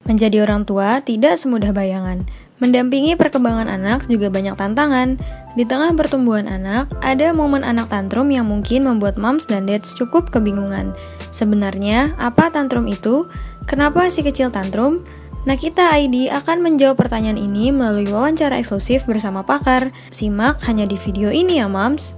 Menjadi orang tua tidak semudah bayangan. Mendampingi perkembangan anak juga banyak tantangan. Di tengah pertumbuhan anak, ada momen anak tantrum yang mungkin membuat moms dan dads cukup kebingungan. Sebenarnya, apa tantrum itu? Kenapa si kecil tantrum? Nakita ID akan menjawab pertanyaan ini melalui wawancara eksklusif bersama pakar. Simak hanya di video ini ya, moms.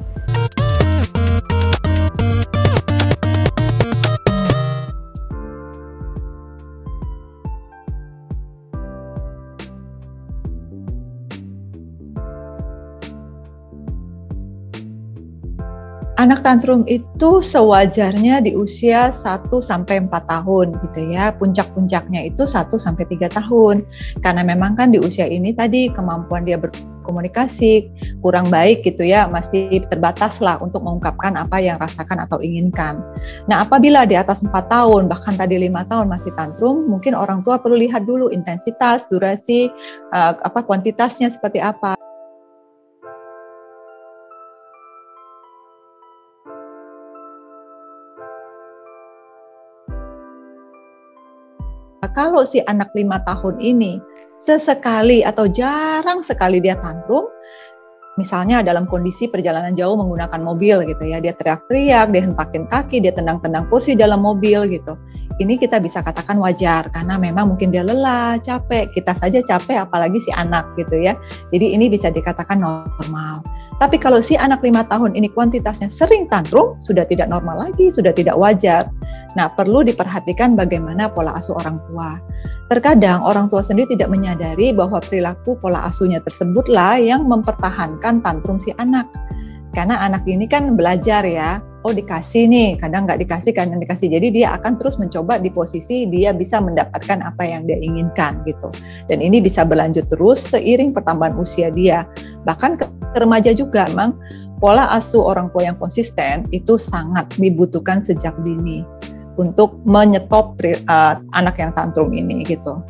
Anak tantrum itu sewajarnya di usia 1-4 tahun gitu ya. Puncak-puncaknya itu 1-3 tahun. Karena memang kan di usia ini tadi kemampuan dia berkomunikasi kurang baik gitu ya, masih terbatas lah untuk mengungkapkan apa yang rasakan atau inginkan. Nah, apabila di atas 4 tahun, bahkan tadi 5 tahun masih tantrum, mungkin orang tua perlu lihat dulu intensitas, durasi, kuantitasnya seperti apa. Kalau si anak 5 tahun ini sesekali atau jarang sekali dia tantrum, misalnya dalam kondisi perjalanan jauh menggunakan mobil gitu ya, dia teriak-teriak, dia hentakin kaki, dia tendang-tendang kursi dalam mobil gitu. Ini kita bisa katakan wajar karena memang mungkin dia lelah, capek, kita saja capek apalagi si anak gitu ya. Jadi ini bisa dikatakan normal. Tapi kalau si anak 5 tahun ini kuantitasnya sering tantrum, sudah tidak normal lagi, sudah tidak wajar. Nah, perlu diperhatikan bagaimana pola asuh orang tua. Terkadang orang tua sendiri tidak menyadari bahwa perilaku pola asuhnya tersebutlah yang mempertahankan tantrum si anak. Karena anak ini kan belajar ya, oh dikasih nih, kadang nggak dikasih, kadang dikasih. Jadi dia akan terus mencoba di posisi dia bisa mendapatkan apa yang dia inginkan gitu. Dan ini bisa berlanjut terus seiring pertambahan usia dia. Bahkan ke remaja juga, memang pola asuh orang tua yang konsisten itu sangat dibutuhkan sejak dini untuk menyetop anak yang tantrum ini gitu.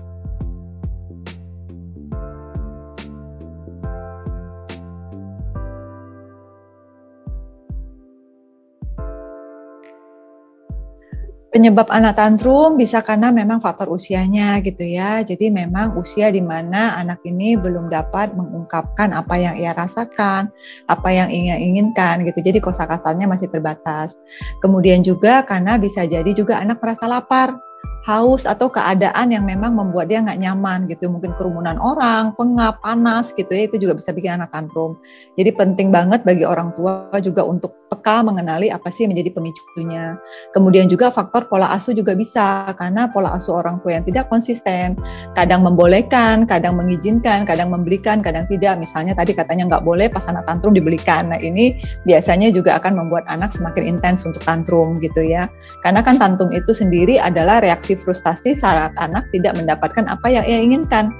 Penyebab anak tantrum bisa karena memang faktor usianya gitu ya. Jadi memang usia di mana anak ini belum dapat mengungkapkan apa yang ia rasakan, apa yang ia inginkan gitu. Jadi kosakatanya masih terbatas. Kemudian juga karena bisa jadi juga anak merasa lapar, haus, atau keadaan yang memang membuat dia nggak nyaman gitu. Mungkin kerumunan orang, pengap, panas gitu ya, itu juga bisa bikin anak tantrum. Jadi penting banget bagi orang tua juga untuk peka mengenali apa sih yang menjadi pemicunya. Kemudian juga faktor pola asuh juga bisa, karena pola asuh orang tua yang tidak konsisten, kadang membolehkan, kadang mengizinkan, kadang membelikan, kadang tidak. Misalnya tadi katanya nggak boleh, pas anak tantrum dibelikan. Nah ini biasanya juga akan membuat anak semakin intens untuk tantrum gitu ya. Karena kan tantrum itu sendiri adalah reaksi frustasi saat anak tidak mendapatkan apa yang ia inginkan.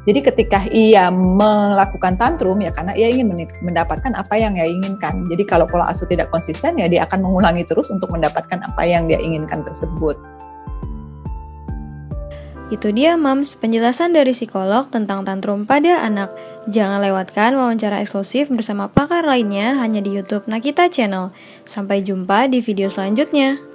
Jadi ketika ia melakukan tantrum ya karena ia ingin mendapatkan apa yang ia inginkan. Jadi kalau pola asuh tidak konsisten ya dia akan mengulangi terus untuk mendapatkan apa yang dia inginkan tersebut. Itu dia moms, penjelasan dari psikolog tentang tantrum pada anak. Jangan lewatkan wawancara eksklusif bersama pakar lainnya hanya di YouTube Nakita Channel. Sampai jumpa di video selanjutnya.